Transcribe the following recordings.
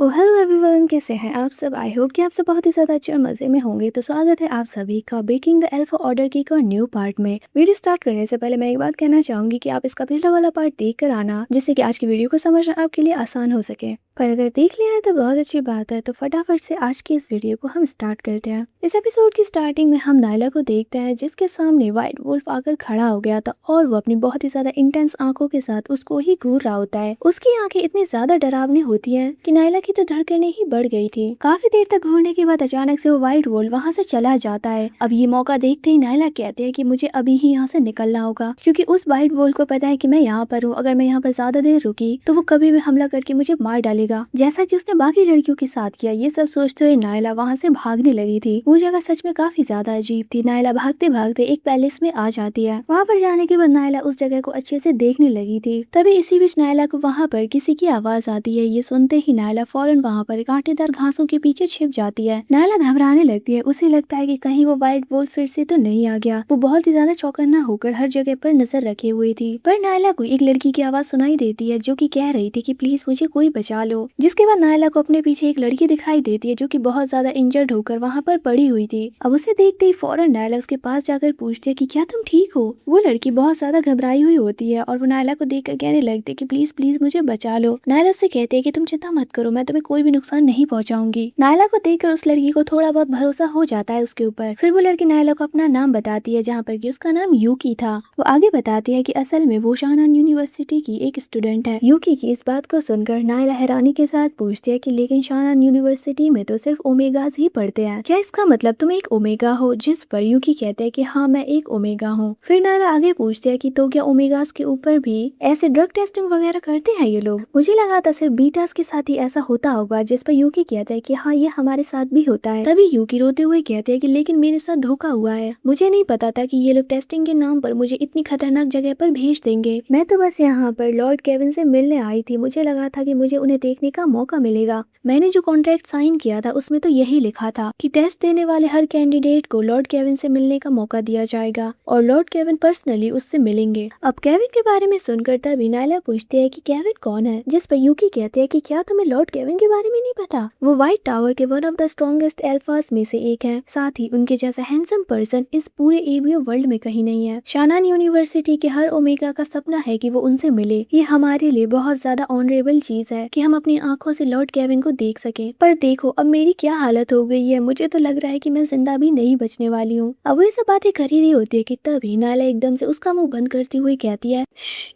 Hello everyone, कैसे हैं आप सब। आई होप कि आप सब बहुत ही ज्यादा अच्छे और मजे में होंगे। तो स्वागत है आप सभी का ब्रेकिंग द अल्फा ऑर्डर की एक और न्यू पार्ट में। वीडियो स्टार्ट करने से पहले मैं एक बात कहना चाहूंगी कि आप इसका पिछला वाला पार्ट देख कर आना, जिससे कि आज की वीडियो को समझना आपके लिए आसान हो सके। पर अगर देख लिया है तो बहुत अच्छी बात है। तो फटाफट से आज की इस वीडियो को हम स्टार्ट करते हैं। इस एपिसोड की स्टार्टिंग में हम नायला को देखते हैं, जिसके सामने व्हाइट वुल्फ आकर खड़ा हो गया था और वो अपनी बहुत ही ज्यादा इंटेंस आंखों के साथ उसको ही घूर रहा होता है। उसकी आंखें इतनी ज्यादा डरावनी होती है कि नायला की तो धड़कनें ही बढ़ गई थी। काफी देर तक घूरने के बाद अचानक से वो व्हाइट वुल्फ वहाँ से चला जाता है। अब ये मौका देखते ही नायला कहते हैं कि मुझे अभी ही यहाँ से निकलना होगा, क्योंकि उस व्हाइट वुल्फ को पता है कि मैं यहाँ पर हूँ। अगर मैं यहाँ पर ज्यादा देर रुकी तो वो कभी भी हमला करके मुझे मार डालेगा, जैसा कि उसने बाकी लड़कियों के साथ किया। ये सब सोचते हुए नायला वहाँ से भागने लगी थी। वो जगह सच में काफी ज्यादा अजीब थी। नायला भागते भागते एक पैलेस में आ जाती है। वहाँ पर जाने के बाद नायला उस जगह को अच्छे से देखने लगी थी। तभी इसी बीच नायला को वहाँ पर किसी की आवाज आती है। ये सुनते ही नायला फौरन वहाँ पर कांटेदार घासों के पीछे छिप जाती है। नायला घबराने लगती है। उसे लगता है कि कहीं वो व्हाइट वुल्फ फिर से तो नहीं आ गया। वो बहुत ही ज्यादा चौकन्ना होकर हर जगह पर नजर रखे हुई थी। पर नायला को एक लड़की की आवाज सुनाई देती है, जो कि कह रही थी कि प्लीज मुझे कोई बचा लो। जिसके बाद नायला को अपने पीछे एक लड़की दिखाई देती है, जो कि बहुत ज्यादा इंजर्ड होकर वहाँ पर पड़ी हुई थी। अब उसे देखते ही फौरन नायला उसके पास जाकर पूछती है कि क्या तुम ठीक हो। वो लड़की बहुत ज्यादा घबराई हुई होती है और वो नायला को देखकर कहने लगती है कि प्लीज प्लीज मुझे बचा लो। नायला उससे कहती है कि तुम चिंता मत करो, मैं तुम्हें कोई भी नुकसान नहीं पहुंचाऊंगी। नायला को देखकर उस लड़की को थोड़ा बहुत भरोसा हो जाता है उसके ऊपर। फिर वो लड़की नायला को अपना नाम बताती है, जहाँ पर कि उसका नाम यूकी था। वो आगे बताती है कि असल में वो शानान यूनिवर्सिटी की एक स्टूडेंट है। यूकी की इस बात को सुनकर नायला हैरानी के साथ पूछती है कि लेकिन शानान यूनिवर्सिटी में तो सिर्फ ओमेगाज ही पढ़ते हैं, क्या इसका मतलब तुम एक ओमेगा हो। जिस पर यूकी कहते हैं कि हाँ मैं एक ओमेगा हूँ। फिर नायला आगे पूछती है कि तो क्या ओमेगाज के ऊपर भी ऐसे ड्रग टेस्टिंग वगैरह करते हैं ये लोग। मुझे लगा था सिर्फ बीटास के साथ ही ऐसा होता होगा। जिस पर यूकी कहता है कि हाँ ये हमारे साथ भी होता है। तभी यूकी रोते हुए कहते हैं कि लेकिन मेरे साथ धोखा हुआ है। मुझे नहीं पता था कि ये लोग टेस्टिंग के नाम पर मुझे इतनी खतरनाक जगह पर भेज देंगे। मैं तो बस यहाँ पर लॉर्ड केविन से मिलने आई थी। मुझे लगा था कि मुझे उन्हें देखने का मौका मिलेगा। मैंने जो कॉन्ट्रैक्ट साइन किया था उसमें तो यही लिखा था कि टेस्ट देने वाले हर कैंडिडेट को लॉर्ड केविन से मिलने का मौका दिया जाएगा और लॉर्ड केविन पर्सनली उससे मिलेंगे। अब केविन के बारे में सुनकर तभी नायला पूछती है कि केविन कौन है। जिस पर यूकी कहते हैं कि क्या तुम्हें लॉर्ड केविन के बारे में नहीं पता। वो व्हाइट टावर के वन ऑफ द स्ट्रॉन्गेस्ट एल्फास में से एक है। साथ ही उनके जैसा हैंडसम पर्सन इस पूरे एबीओ वर्ल्ड में कहीं नहीं है। शानान यूनिवर्सिटी के हर ओमेगा का सपना है कि वो उनसे मिले। ये हमारे लिए बहुत ज्यादा ऑनरेबल चीज है कि हम अपनी आंखों से लॉर्ड केविन को देख सके। पर देखो अब मेरी क्या हालत हो गई है। मुझे तो लग रहा है कि मैं जिंदा भी नहीं बचने वाली हूँ। अब वो ये सब बातें कर ही रही होती है कि तभी नायला एकदम से उसका मुंह बंद करती हुई कहती है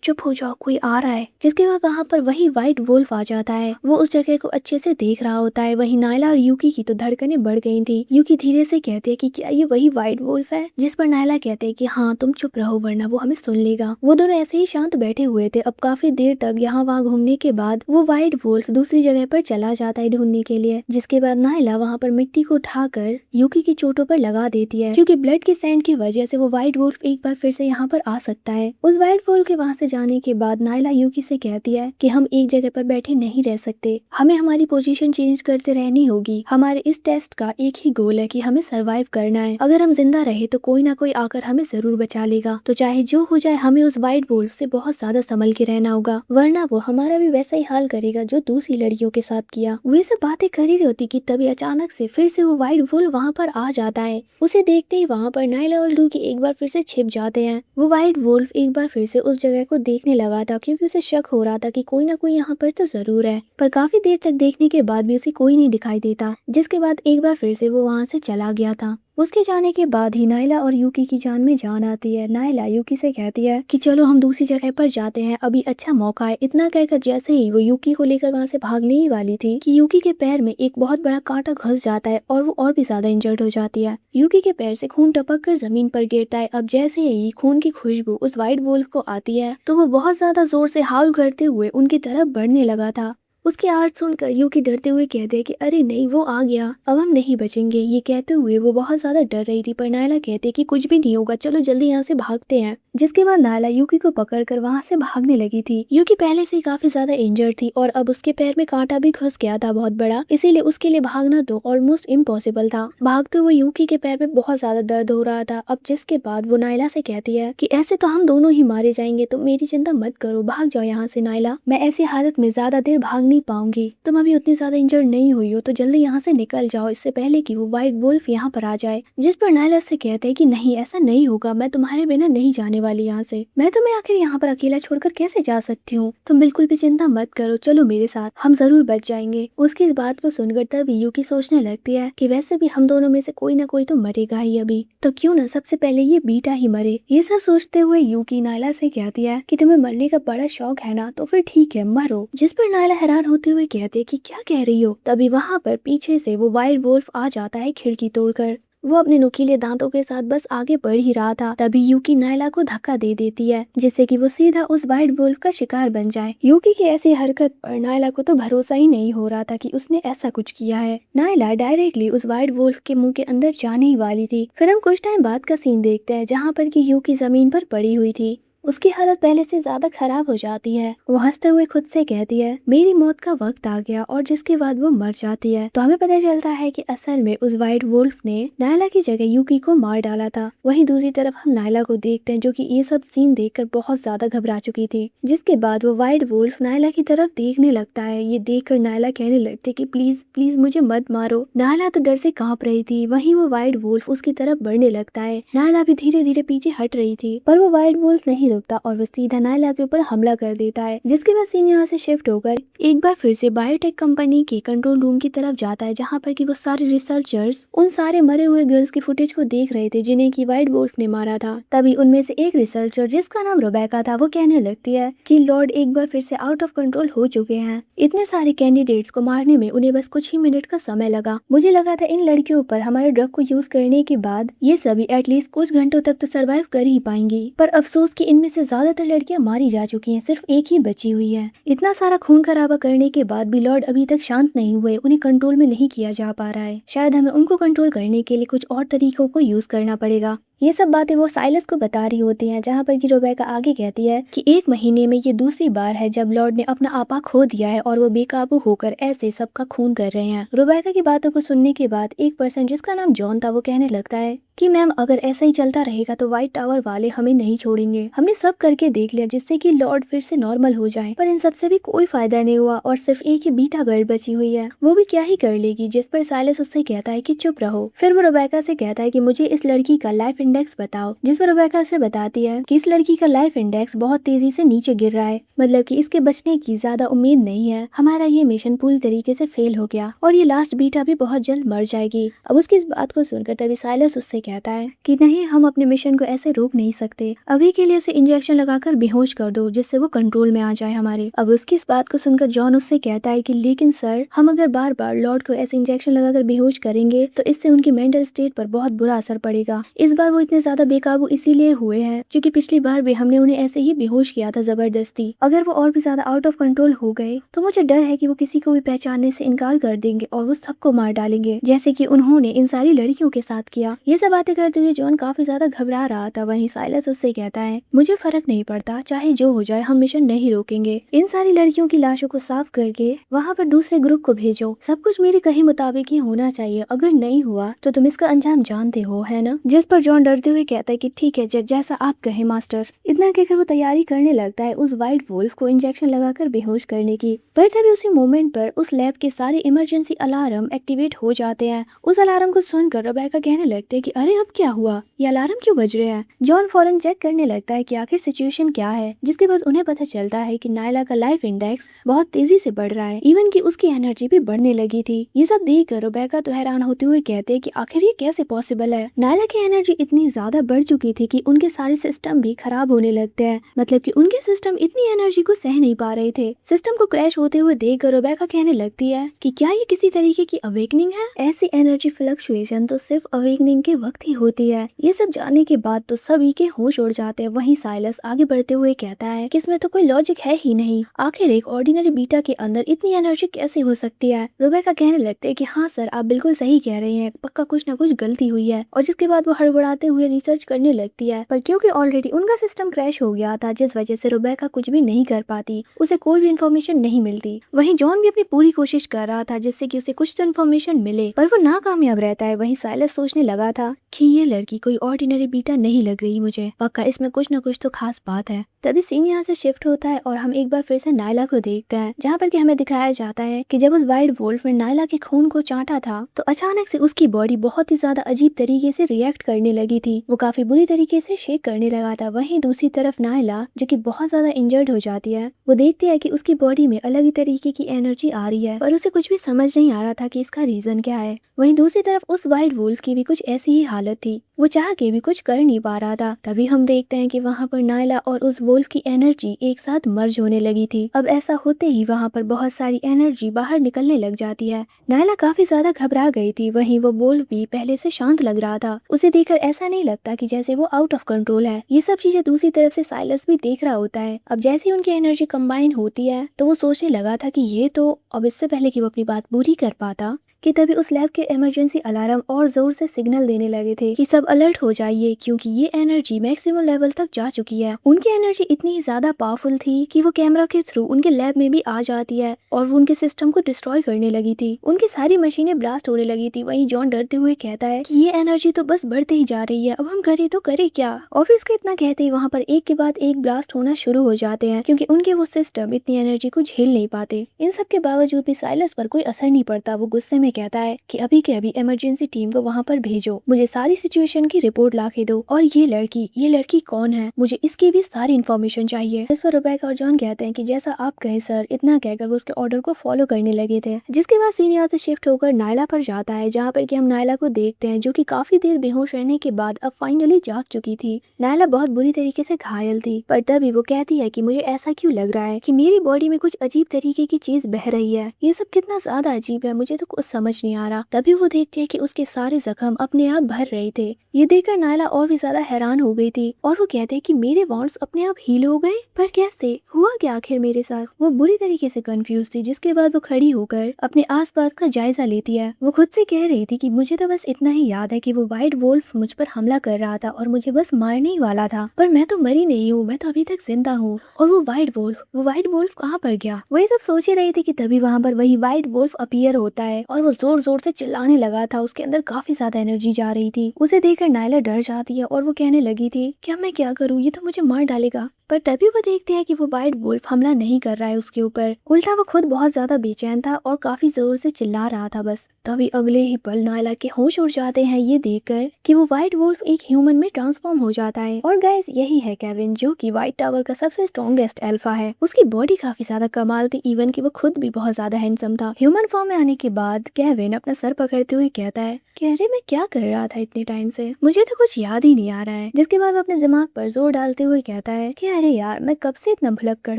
चुप हो जाओ, कोई आ रहा है। जिसके बाद वहाँ पर वही व्हाइट वुल्फ आ जाता है। वो उस जगह को अच्छे से देख रहा होता है। वही नायला और यूकी की तो धड़कनें बढ़ गई थी। यूकी धीरे से कहती है कि क्या ये वही व्हाइट वुल्फ है। जिस पर नायला कहते हैं कि हाँ तुम चुप रहो वरना वो हमें सुन लेगा। वो दोनों ऐसे ही शांत बैठे हुए थे। अब काफी देर तक यहाँ वहाँ घूमने के बाद वो व्हाइट वुल्फ दूसरी जगह पर चला जाता है ढूंढने के लिए। जिसके बाद नायला वहाँ पर मिट्टी को उठाकर यूकी की चोटों पर लगा देती है, क्योंकि ब्लड के सैंड की वजह से वो व्हाइट वुल्फ एक बार फिर से यहाँ पर आ सकता है। उस व्हाइट वुल्फ के वहाँ से जाने के बाद नायला यूकी से कहती है कि हम एक जगह पर बैठे नहीं रह सकते, हमें हमारी पोजीशन चेंज करते रहनी होगी। हमारे इस टेस्ट का एक ही गोल है कि हमें सरवाइव करना है। अगर हम जिंदा रहे तो कोई ना कोई आकर हमें जरूर बचा लेगा। तो चाहे जो हो जाए हमें उस व्हाइट वुल्फ से बहुत ज्यादा संभल के रहना होगा, वरना वो हमारा भी वैसा ही हाल करेगा जो दूसरी लड़कियों के साथ किया। वे सब बातें कर ही रही होती कि तभी अचानक से फिर से वो व्हाइट वुल्फ वहाँ पर आ जाता है। उसे देखते ही वहाँ पर नायला और लूकी एक बार फिर से छिप जाते हैं। वो व्हाइट वुल्फ एक बार फिर से उस जगह को देखने लगा था, क्योंकि उसे शक हो रहा था कि कोई ना कोई यहाँ पर तो जरूर है। पर काफी देर तक देखने के बाद भी उसे कोई नहीं दिखाई देता। जिसके बाद एक बार फिर से वो वहाँ से चला गया था। उसके जाने के बाद ही नायला और यूकी की जान में जान आती है। नायला यूकी से कहती है कि चलो हम दूसरी जगह पर जाते हैं, अभी अच्छा मौका है। इतना कहकर जैसे ही वो यूकी को लेकर वहाँ से भागने ही वाली थी कि यूकी के पैर में एक बहुत बड़ा कांटा घुस जाता है और वो और भी ज्यादा इंजर्ड हो जाती है। यूकी के पैर से खून टपक कर जमीन पर गिरता है। अब जैसे ही खून की खुशबू उस व्हाइट वुल्फ को आती है तो वो बहुत ज्यादा जोर से हाउल करते हुए उनकी तरफ बढ़ने लगा था। उसकी आवाज सुनकर यूकी डरते हुए कहते हैं कि अरे नहीं वो आ गया, अब हम नहीं बचेंगे। ये कहते हुए वो बहुत ज्यादा डर रही थी। पर नायला कहते कि कुछ भी नहीं होगा, चलो जल्दी यहाँ से भागते हैं। जिसके बाद नायला यूकी को पकड़कर वहाँ से भागने लगी थी। यूकी पहले से काफी ज्यादा इंजर्ड थी और अब उसके पैर में कांटा भी घुस गया था बहुत बड़ा, इसीलिए उसके लिए भागना तो ऑलमोस्ट इम्पॉसिबल था। भागते हुए यूकी के पैर में बहुत ज्यादा दर्द हो रहा था। अब जिसके बाद वो नायला से कहती है कि ऐसे तो हम दोनों ही मारे जाएंगे, तुम मेरी चिंता मत करो, भाग जाओ यहाँ से नायला। मैं ऐसी हालत में ज्यादा देर भाग नहीं पाऊंगी। तुम अभी उतनी ज्यादा इंजर्ड नहीं हुई हो तो जल्दी यहाँ से निकल जाओ, इससे पहले कि वो व्हाइट वुल्फ यहाँ पर आ जाए। जिस पर नायला से कहते हैं कि नहीं, ऐसा नहीं होगा, मैं तुम्हारे बिना नहीं जाने वाली यहाँ से। मैं तुम्हें आखिर यहाँ पर अकेला छोड़कर कैसे जा सकती हूँ? तुम बिल्कुल भी चिंता मत करो, चलो मेरे साथ, हम जरूर बच जाएंगे। उसकी इस बात को सुनकर तब यूकी सोचने लगती है कि वैसे भी हम दोनों में से कोई ना कोई तो मरेगा ही अभी, तो क्यों ना सबसे पहले ये बीटा ही मरे। ये सब सोचते हुए यूकी नायला से कहती है कि तुम्हें मरने का बड़ा शौक है ना, तो फिर ठीक है, मरो। जिस पर नायला हैरान होते हुए कहती है कि क्या कह रही हो। तभी वहाँ पर पीछे से वो वाइल्ड वुल्फ आ जाता है खिड़की तोड़कर। वो अपने नुकीले दांतों के साथ बस आगे बढ़ ही रहा था, तभी यूकी नायला को धक्का दे देती है, जिससे कि वो सीधा उस वाइल्ड वुल्फ का शिकार बन जाए। यूकी की ऐसी हरकत पर नायला को तो भरोसा ही नहीं हो रहा था कि उसने ऐसा कुछ किया है। नायला डायरेक्टली उस वाइल्ड वुल्फ के मुंह के अंदर जाने ही वाली थी। फिर हम कुछ टाइम बाद का सीन देखते हैं जहाँ पर कि यूकी जमीन पर पड़ी हुई थी। उसकी हालत पहले से ज्यादा खराब हो जाती है। वो हंसते हुए खुद से कहती है मेरी मौत का वक्त आ गया, और जिसके बाद वो मर जाती है। तो हमें पता चलता है कि असल में उस वाइट वुल्फ ने नायला की जगह यूकी को मार डाला था। वहीं दूसरी तरफ हम नायला को देखते हैं जो कि ये सब सीन देखकर बहुत ज्यादा घबरा चुकी थी। जिसके बाद वो वाइट वुल्फ नायला की तरफ देखने लगता है। ये देखकर नायला कहने लगती है कि प्लीज प्लीज मुझे मत मारो। नायला तो डर से कांप रही थी। वहीं वो वाइट वुल्फ उसकी तरफ बढ़ने लगता है। नायला भी धीरे धीरे पीछे हट रही थी, पर वो वाइट वुल्फ नहीं रुकता और वो सीधा नायला के ऊपर हमला कर देता है। जिसके बाद सीन यहाँ से शिफ्ट होकर एक बार फिर से बायोटेक कंपनी के कंट्रोल रूम की तरफ जाता है, जहाँ पर कि वो सारे रिसर्चर्स उन सारे मरे हुए गर्ल्स की फुटेज को देख रहे थे जिन्हें की वाइट वुल्फ ने मारा था। तभी उनमें से एक रिसर्चर जिसका नाम रोबेका था, वो कहने लगती है कि लॉर्ड एक बार फिर से आउट ऑफ कंट्रोल हो चुके हैं। इतने सारे कैंडिडेट्स को मारने में उन्हें बस कुछ ही मिनट का समय लगा। मुझे लगा था इन लड़कियों पर हमारे ड्रग को यूज करने के बाद ये सभी एटलीस्ट कुछ घंटों तक तो सरवाइव कर ही पाएंगी, पर अफसोस कि इनमें से ज्यादातर लड़कियां मारी जा चुकी हैं, सिर्फ एक ही बची हुई है। इतना सारा खून खराबा करने के बाद भी लॉर्ड अभी तक शांत नहीं हुए, उन्हें कंट्रोल में नहीं किया जा पा रहा है। शायद हमें उनको कंट्रोल करने के लिए कुछ और तरीकों को यूज करना पड़ेगा। ये सब बातें वो साइलस को बता रही होती हैं, जहाँ पर कि रोबेका आगे कहती है कि 1 महीने में ये दूसरी बार है जब लॉर्ड ने अपना आपा खो दिया है और वो बेकाबू होकर ऐसे सबका खून कर रहे हैं। रोबेका की बातों को सुनने के बाद एक पर्सन जिसका नाम जॉन था, वो कहने लगता है कि मैम अगर ऐसा ही चलता रहेगा तो व्हाइट टावर वाले हमें नहीं छोड़ेंगे। हमने सब करके देख लिया जिससे कि लॉर्ड फिर से नॉर्मल हो जाए, पर इन सब से भी कोई फायदा नहीं हुआ और सिर्फ एक ही बीटा गर्ल बची हुई है, वो भी क्या ही कर लेगी। जिस पर साइलस उससे कहता है कि चुप रहो। फिर वो रोबेका से कहता है कि मुझे इस लड़की का लाइफ इंडेक्स बताओ, जिस पर रोबेका से बताती है कि इस लड़की का लाइफ इंडेक्स बहुत तेजी से नीचे गिर रहा है, मतलब कि इसके बचने की ज्यादा उम्मीद नहीं है। हमारा ये मिशन पूरी तरीके से फेल हो गया और ये लास्ट बीटा भी बहुत जल्द मर जाएगी। अब उसकी इस बात को सुनकर तभी साइलस उससे कहता है कि नहीं, हम अपने मिशन को ऐसे रोक नहीं सकते, अभी के लिए उसे इंजेक्शन लगाकर बेहोश कर दो जिससे वो कंट्रोल में आ जाए हमारे। अब उसकी इस बात को सुनकर जॉन उससे कहता है कि लेकिन सर, हम अगर बार बार लॉर्ड को ऐसे इंजेक्शन लगाकर बेहोश करेंगे तो इससे उनकी मेंटल स्टेट पर बहुत बुरा असर पड़ेगा। इस बार वो इतने ज्यादा बेकाबू इसीलिए हुए हैं क्योंकि पिछली बार भी हमने उन्हें ऐसे ही बेहोश किया था जबरदस्ती। अगर वो और भी ज्यादा आउट ऑफ कंट्रोल हो गए तो मुझे डर है कि वो किसी को भी पहचानने से इनकार कर देंगे और वो सबको मार डालेंगे, जैसे कि उन्होंने इन सारी लड़कियों के साथ किया। ये सब बातें करते हुए जॉन काफी ज्यादा घबरा रहा था। वहीं साइलस उससे कहता है मुझे फर्क नहीं पड़ता, चाहे जो हो जाए, हम मिशन नहीं रोकेंगे। इन सारी लड़कियों की लाशों को साफ करके वहाँ पर दूसरे ग्रुप को भेजो। सब कुछ मेरे कहे मुताबिक ही होना चाहिए, अगर नहीं हुआ तो तुम इसका अंजाम जानते हो, है ना? जिस पर जॉन डरते हुए कहता है कि ठीक है जैसा आप कहे मास्टर। इतना कहकर वो तैयारी करने लगता है उस वाइट वुल्फ को इंजेक्शन लगाकर बेहोश करने की। पर तभी उसी मोमेंट पर उस लैब के सारे इमरजेंसी अलार्म एक्टिवेट हो जाते हैं। उस अलार्म को सुनकर रोबेका कहने लगते हैं कि अरे अब क्या हुआ, ये अलार्म क्यों बज रहे हैं? जॉन फौरन चेक करने लगता है कि आखिर सिचुएशन क्या है, जिसके बाद उन्हें पता चलता है कि नायला का लाइफ इंडेक्स बहुत तेजी से बढ़ रहा है, इवन कि उसकी एनर्जी भी बढ़ने लगी थी। ये सब देखकर रोबेका तो हैरान होते हुए कहते हैं कि आखिर ये कैसे पॉसिबल है। नायला की एनर्जी इतनी ज्यादा बढ़ चुकी थी कि उनके सारे सिस्टम भी खराब होने लगते हैं, मतलब कि उनके सिस्टम इतनी एनर्जी को सह नहीं पा रहे थे। सिस्टम को क्रैश होते हुए देखकर रोबेका कहने लगती है कि क्या ये किसी तरीके की अवेकनिंग है? ऐसी एनर्जी फ्लक्चुएशन तो सिर्फ अवेकनिंग के वक्त ही होती है। ये सब जानने के बाद तो सभी के होश उड़ जाते हैं। वहीं साइलस आगे बढ़ते हुए कहता है कि इसमें तो कोई लॉजिक है ही नहीं, आखिर एक ऑर्डिनरी बीटा के अंदर इतनी एनर्जी कैसे हो सकती है? रोबेका कहने लगते हैं कि हाँ सर, आप बिल्कुल सही कह रहे हैं, पक्का कुछ ना कुछ गलती हुई है। और जिसके बाद वो हड़बड़ाते हुए रिसर्च करने लगती है, पर क्योंकि ऑलरेडी उनका सिस्टम क्रैश हो गया था जिस वजह से रुबेका कुछ भी नहीं कर पाती, उसे कोई भी इन्फॉर्मेशन नहीं मिलती। वहीं जॉन भी अपनी पूरी कोशिश कर रहा था जिससे कि उसे कुछ तो इन्फॉर्मेशन मिले, पर वो नाकामयाब रहता है। वहीं साइलस सोचने लगा था कि ये लड़की कोई ऑर्डिनरी बीटा नहीं लग रही मुझे, पक्का इसमें कुछ न कुछ तो खास बात है। तभी सीन यहाँ से शिफ्ट होता है और हम एक बार फिर से नायला को देखते हैं, जहाँ पर कि हमें दिखाया जाता है कि जब उस वाइट वुल्फ ने नायला के खून को चाटा था तो अचानक से उसकी बॉडी बहुत ही ज्यादा अजीब तरीके से रिएक्ट करने लगी थी। वो काफी बुरी तरीके से शेक करने लगा था। वहीं दूसरी तरफ नायला, जो कि बहुत ज्यादा इंजर्ड हो जाती है, वो देखती है कि उसकी बॉडी में अलग ही तरीके की एनर्जी आ रही है, पर उसे कुछ भी समझ नहीं आ रहा था कि इसका रीजन क्या है। वहीं दूसरी तरफ उस वाइट वुल्फ की भी कुछ ऐसी ही हालत थी, वो चाह के भी कुछ कर नहीं पा रहा था। तभी हम देखते हैं कि वहाँ पर नायला और उस वुल्फ की एनर्जी एक साथ मर्ज होने लगी थी। अब ऐसा होते ही वहाँ पर बहुत सारी एनर्जी बाहर निकलने लग जाती है। नायला काफी ज्यादा घबरा गई थी। वहीं वो वुल्फ भी पहले से शांत लग रहा था। उसे देखकर ऐसा नहीं लगता कि जैसे वो आउट ऑफ कंट्रोल है। ये सब चीजें दूसरी तरफ से साइलस भी देख रहा होता है। अब जैसे ही उनकी एनर्जी कंबाइन होती है तो वो सोचने लगा था कि ये तो, अब इससे पहले कि वो अपनी बात पूरी कर पाता कि तभी उस लैब के इमरजेंसी अलार्म और जोर से सिग्नल देने लगे थे कि सब अलर्ट हो जाइए, क्योंकि ये एनर्जी मैक्सिमम लेवल तक जा चुकी है। उनकी एनर्जी इतनी ज्यादा पावरफुल थी कि वो कैमरा के थ्रू उनके लैब में भी आ जाती है और वो उनके सिस्टम को डिस्ट्रॉय करने लगी थी। उनकी सारी मशीनें ब्लास्ट होने लगी थी। वहीं जॉन डरते हुए कहता है कि ये एनर्जी तो बस बढ़ते ही जा रही है, अब हम करे तो करे क्या। ऑफिस के इतना कहते ही वहाँ पर एक के बाद एक ब्लास्ट होना शुरू हो जाते हैं, क्योंकि उनके वो सिस्टम इतनी एनर्जी को झेल नहीं पाते। इन सब के बावजूद भी साइलस पर कोई असर नहीं पड़ता। वो गुस्से में कहता है कि अभी के अभी इमरजेंसी टीम को वहाँ पर भेजो, मुझे सारी सिचुएशन की रिपोर्ट ला के दो, और ये लड़की कौन है, मुझे इसकी भी सारी इन्फॉर्मेशन चाहिए। इस पर रुबेका और जॉन कहते हैं कि जैसा आप कहें सर। इतना कहकर वो उसके ऑर्डर को फॉलो करने लगे थे। जिसके बाद सीन यहाँ से शिफ्ट होकर नायला पर जाता है, जहाँ पर कि हम नायला को देखते हैं जो कि काफी देर बेहोश रहने के बाद अब फाइनली जाग चुकी थी। नायला बहुत बुरी तरीके से घायल थी, पर तभी वो कहती है कि मुझे ऐसा क्यों लग रहा है कि मेरी बॉडी में कुछ अजीब तरीके की चीज बह रही है। ये सब कितना ज्यादा अजीब है, मुझे तो कुछ समझ नहीं आ रहा। तभी वो देखती है कि उसके सारे जख्म अपने आप भर रहे थे। ये देखकर नायला और भी ज्यादा हैरान हो गई थी और वो कहते हैं कि मेरे वॉन्ड्स अपने आप हील हो गए, पर कैसे हुआ क्या आखिर मेरे साथ। वो बुरी तरीके से कंफ्यूज थी। जिसके बाद वो खड़ी होकर अपने आसपास का जायजा लेती है। वो खुद से कह रही थी कि मुझे तो बस इतना ही याद है कि वो व्हाइट वुल्फ मुझ पर हमला कर रहा था और मुझे बस मारने ही वाला था, पर मैं तो मरी नहीं हूँ, मैं तो अभी तक जिंदा हूँ। और वो व्हाइट वुल्फ कहाँ पर गया। वही सब सोच ही रही थी कि तभी वहाँ पर वही व्हाइट वुल्फ अपीयर होता है और वो जोर जोर से चिल्लाने लगा था। उसके अंदर काफी ज्यादा एनर्जी जा रही थी। उसे देखकर नायला डर जाती है और वो कहने लगी थी कि अब मैं क्या करूँ, ये तो मुझे मार डालेगा। पर तभी वो देखते हैं कि वो व्हाइट वुल्फ हमला नहीं कर रहा है उसके ऊपर, उल्टा वो खुद बहुत ज्यादा बेचैन था और काफी जोर से चिल्ला रहा था बस। तभी अगले ही पल नायला के होश उड़ जाते हैं ये देखकर कि वो व्हाइट वुल्फ एक ह्यूमन में ट्रांसफॉर्म हो जाता है। और गाइस, यही है केविन, जो कि व्हाइट टावर का सबसे स्ट्रॉन्गेस्ट अल्फा है। उसकी बॉडी काफी ज्यादा कमाल थी, इवन कि वो खुद भी बहुत ज्यादा हैंडसम था। ह्यूमन फॉर्म में आने के बाद केविन अपना सर पकड़ते हुए कहता है कि अरे मैं क्या कर रहा था इतने टाइम से, मुझे तो कुछ याद ही नहीं आ रहा है। जिसके बाद वो अपने दिमाग पर जोर डालते हुए कहता है कि अरे यार, मैं कब से इतना भुलक्कड़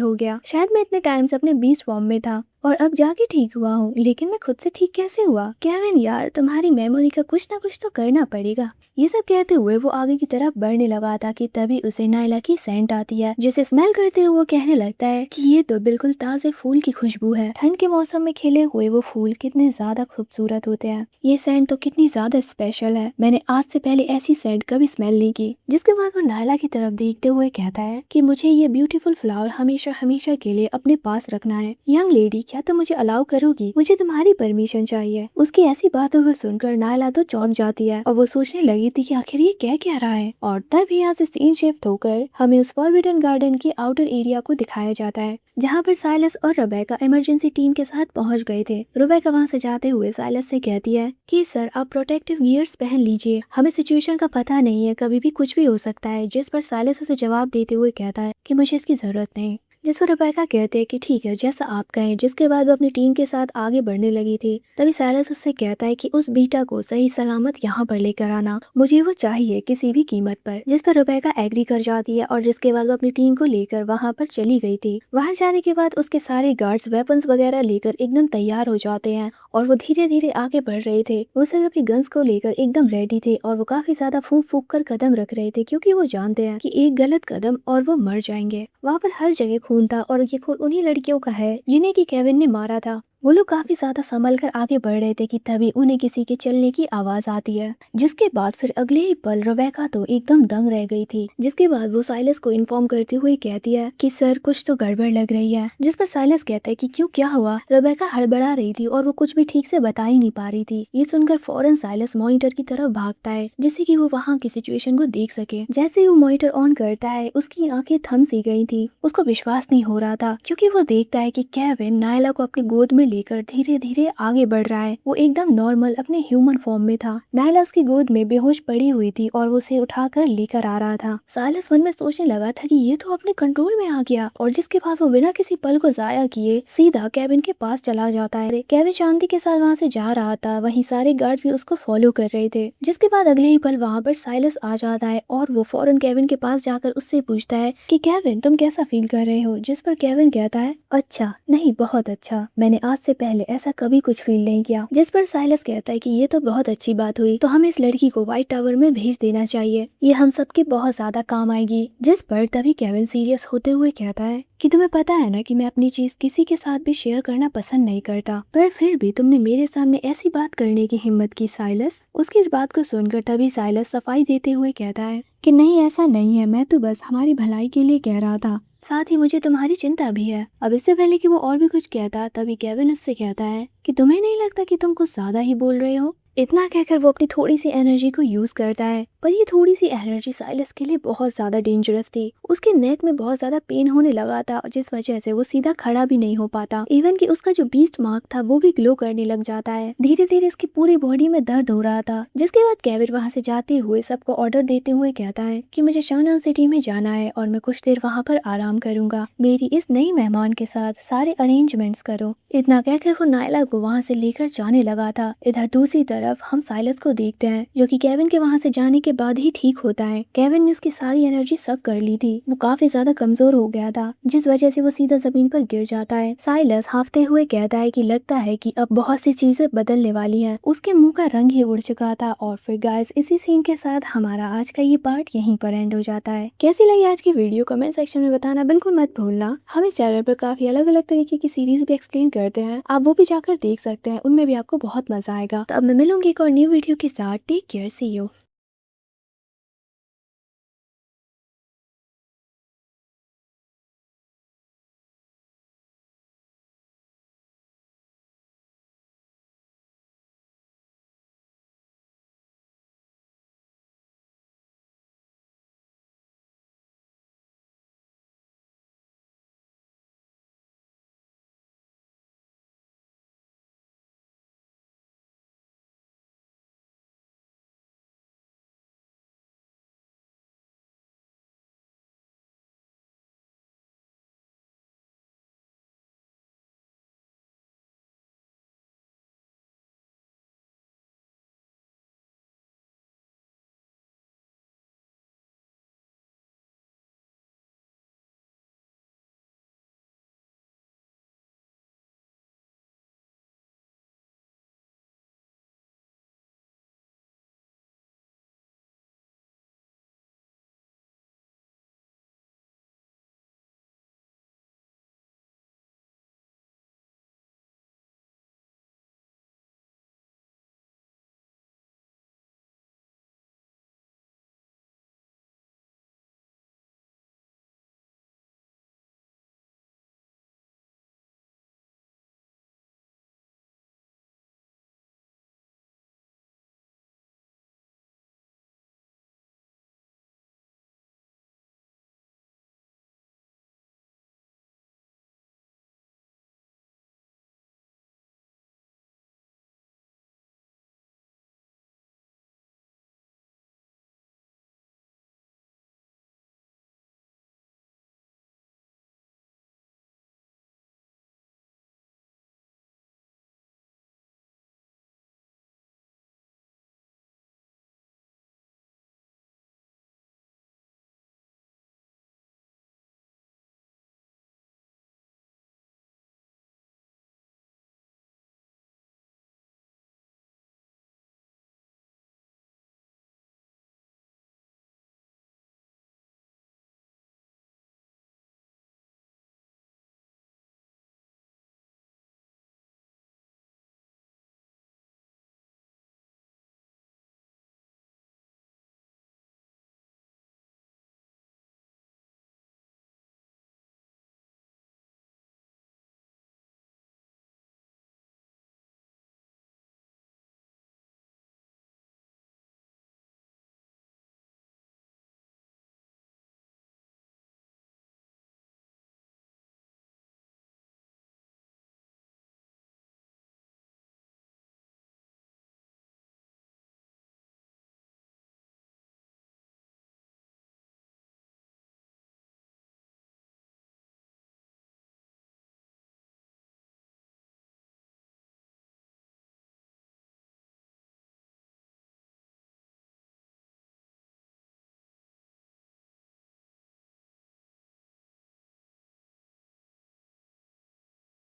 हो गया, शायद मैं इतने टाइम से अपने बीस्ट फॉर्म में था और अब जाके ठीक हुआ हूँ, लेकिन मैं खुद से ठीक कैसे हुआ। केविन यार, तुम्हारी मेमोरी का कुछ ना कुछ तो करना पड़ेगा। ये सब कहते हुए वो आगे की तरफ बढ़ने लगा था कि तभी उसे नायला की सेंट आती है, जिसे स्मेल करते हुए वो कहने लगता है कि ये तो बिल्कुल ताजे फूल की खुशबू है। ठंड के मौसम में खिले हुए वो फूल कितने ज्यादा खूबसूरत होते हैं, ये सेंट तो कितनी ज्यादा स्पेशल है, मैंने आज से पहले ऐसी सेंट कभी स्मेल नहीं की। जिसके बाद वो नायला की तरफ देखते हुए कहता है कि मुझे ये ब्यूटीफुल फ्लावर हमेशा हमेशा के लिए अपने पास रखना है। यंग लेडी, क्या तुम मुझे अलाउ करोगी, मुझे तुम्हारी परमिशन चाहिए। उसकी ऐसी बातों को सुनकर नायला तो चौंक जाती है और वो सोचने लगी थी कि आखिर ये क्या कह रहा है। और तभी यहाँ से सीन शिफ्ट होकर हमें उस फॉरबिडन गार्डन के आउटर एरिया को दिखाया जाता है, जहाँ पर साइलस और रुबेका इमरजेंसी टीम के साथ पहुंच गए थे। रुबेका वहाँ से जाते हुए साइलस से कहती है कि सर, आप प्रोटेक्टिव गियर्स पहन लीजिए, हमें सिचुएशन का पता नहीं है, कभी भी कुछ भी हो सकता है। जिस पर साइलस उसे जवाब देते हुए कहता है कि मुझे इसकी जरूरत नहीं। जिस पर रुबेका कहते हैं कि ठीक है, जैसा आप कहें। जिसके बाद वो अपनी टीम के साथ आगे बढ़ने लगी थी। तभी साइलस उससे कहता है कि उस बीटा को सही सलामत यहाँ पर लेकर आना, मुझे वो चाहिए किसी भी कीमत पर। जिस पर रुबेका एग्री कर जाती है और जिसके बाद वो अपनी टीम को लेकर वहाँ पर चली गई थी। वहाँ जाने के बाद उसके सारे गार्ड्स वेपन्स वगैरह लेकर एकदम तैयार हो जाते हैं और वो धीरे धीरे आगे बढ़ रहे थे। वो सभी अपनी गन्स को लेकर एकदम रेडी थे और वो काफी ज्यादा फूंक फूंक कर कदम रख रहे थे, क्योंकि वो जानते हैं कि एक गलत कदम और वो मर जाएंगे। वहाँ पर हर जगह खून था और ये खून उन्हीं लड़कियों का है जिन्हें कि केविन ने मारा था। वो लोग काफी ज्यादा संभल कर आगे बढ़ रहे थे कि तभी उन्हें किसी के चलने की आवाज आती है, जिसके बाद फिर अगले ही पल रेबेका तो एकदम दंग रह गई थी। जिसके बाद वो साइलस को इन्फॉर्म करते हुए कहती है कि सर कुछ तो गड़बड़ लग रही है। जिस पर साइलस कहता है कि क्यों, क्या हुआ। रेबेका हड़बड़ा रही थी और वो कुछ भी ठीक से बता ही नहीं पा रही थी। ये सुनकर फौरन साइलस मॉनिटर की तरफ भागता है जिससे कि वो वहाँ की सिचुएशन को देख सके। जैसे ही वो मॉनिटर ऑन करता है उसकी आंखें थम सी गई थी। उसको विश्वास नहीं हो रहा था क्योंकि वो देखता है कि केविन नायला को अपनी गोद में लेकर धीरे धीरे आगे बढ़ रहा है। वो एकदम नॉर्मल अपने ह्यूमन फॉर्म में था। नायला उसकी गोद में बेहोश पड़ी हुई थी और वो उसे उठाकर लेकर आ रहा था। साइलस मन में सोचने लगा था कि ये तो अपने कंट्रोल में आ गया, और जिसके बाद वो बिना किसी पल को जाया किए सीधा केविन के पास चला जाता है। केविन शांति के साथ वहाँ से जा रहा था, वहीं सारे गार्ड भी उसको फॉलो कर रहे थे। जिसके बाद अगले ही पल वहाँ पर साइलस आ जाता है और वो फौरन केविन के पास जाकर उससे पूछता है कि केविन तुम कैसा फील कर रहे हो। जिस पर केविन कहता है अच्छा नहीं, बहुत अच्छा, मैंने आज से पहले ऐसा कभी कुछ फील नहीं किया। जिस पर साइलस कहता है कि ये तो बहुत अच्छी बात हुई, तो हमें इस लड़की को व्हाइट टावर में भेज देना चाहिए, ये हम सबके बहुत ज्यादा काम आएगी। जिस पर तभी केविन सीरियस होते हुए कहता है कि तुम्हें पता है ना कि मैं अपनी चीज किसी के साथ भी शेयर करना पसंद नहीं करता, पर फिर भी तुमने मेरे सामने ऐसी बात करने की हिम्मत की साइलस। उसकी इस बात को सुनकर तभी साइलस सफाई देते हुए कहता है कि नहीं ऐसा नहीं है, मैं तो बस हमारी भलाई के लिए कह रहा था, साथ ही मुझे तुम्हारी चिंता भी है। अब इससे पहले कि वो और भी कुछ कहता तभी केविन उससे कहता है कि तुम्हें नहीं लगता कि तुम कुछ ज्यादा ही बोल रहे हो। इतना कहकर वो अपनी थोड़ी सी एनर्जी को यूज करता है, पर ये थोड़ी सी एनर्जी साइलस के लिए बहुत ज्यादा डेंजरस थी। उसके नेक में बहुत ज्यादा पेन होने लगा था जिस वजह से वो सीधा खड़ा भी नहीं हो पाता। इवन कि उसका जो बीस्ट मार्क था वो भी ग्लो करने लग जाता है। धीरे धीरे उसकी पूरी बॉडी में दर्द हो रहा था। जिसके बाद केविन वहाँ से जाते हुए सबको ऑर्डर देते हुए कहता है कि मुझे शानन सिटी में जाना है और मैं कुछ देर वहाँ पर आराम करूंगा। मेरी इस नई मेहमान के साथ सारे अरेंजमेंट्स करो। इतना कहकर वो नायला को वहाँ से लेकर जाने लगा था। इधर दूसरी तरफ हम साइलस को देखते हैं जो कि केविन के वहाँ से जाने के बाद ही ठीक होता है। केविन ने उसकी सारी एनर्जी सक कर ली थी। वो काफी ज्यादा कमजोर हो गया था जिस वजह से वो सीधा जमीन पर गिर जाता है। साइलस हाफते हुए कहता है कि लगता है कि अब बहुत सी चीजें बदलने वाली हैं। उसके मुंह का रंग ही उड़ चुका था। और फिर गाइस इसी सीन के साथ हमारा आज का ये पार्ट यहीं पर एंड हो जाता है। कैसी लगी आज की वीडियो कमेंट सेक्शन में बताना बिल्कुल मत भूलना। हम इस चैनल पर काफी अलग अलग तरीके की सीरीज भी एक्सप्लेन करते हैं, आप वो भी जाकर देख सकते हैं, उनमें भी आपको बहुत मजा आएगा। तो अब मैं मिलूंगी एक और न्यू वीडियो के साथ। Take care, see you.